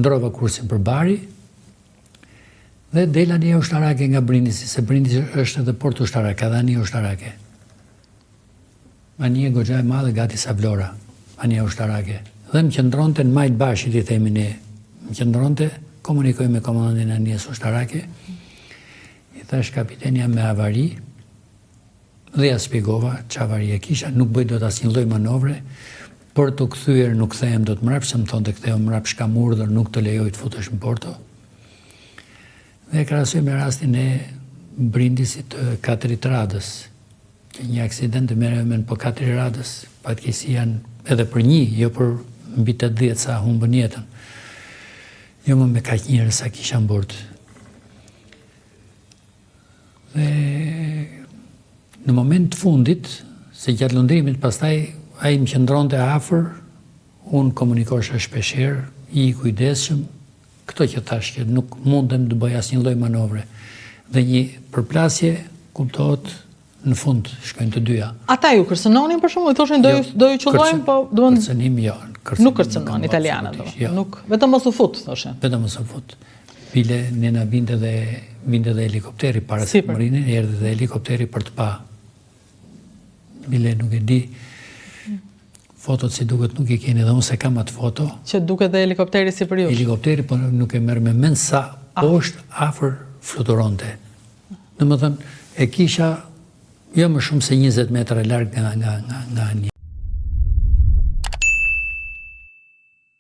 ndrova kursin për bari, dhe del anija ushtarake nga Brindisi, se Brindisi është edhe port ushtarake, ka dhe anija ushtarake. Anija goxha e madhe gati sa Vlora, anija ushtarake. Dhe më qëndronte në Majt Bashit, i themi ne, më qëndronte, komunikoj me komandantin e anijes ushtarake, i thash kapiteni jam me avari, dhe ja spjegova që avari e kisha, nuk bëj do të asnjë lloj manovre, për të kthyer nuk kthehem dot mrapsht, se më thonë të kthehem mrapsht kam urdhër, nuk të lejoj të futesh në porto. Dhe krahasoj me rastin e Brindisit të Katrit Radës, që një aksident të merremen po Katri Radës, fatkeqësi janë edhe për një, jo për mbi 80 sa humbën jetën. Jo më me kaq njerëz sa kisha në bord. Dhe në moment të fundit, se gjatë lundrimit, pastaj ai më qëndronte afër, unë komunikosha shpeshherë, i kujdesshëm, këto që thash që nuk mundem të bëj asnjë lloj manovre. Dhe një përplasje kuptohet në fund, shkojnë të dyja. Ata ju kërcënonin për shembull, thoshin do ju qullojmë, po duan kërcënim jo. Nuk kërcënon italianët, nuk, vetëm mos u fut, thoshin. Vetëm mos u fut. Bile nena vinte dhe helikopteri para se të mrinin, erdhi dhe helikopteri për të pa. Bile nuk e di. Fotot si duket nuk i keni, dhe unë se kam atë foto. Që duket dhe helikopteri si për jush? Helikopteri, po nuk e merr me mend sa poshtë afër fluturonte. Domethënë, e kisha jo më shumë se 20 metra larg nga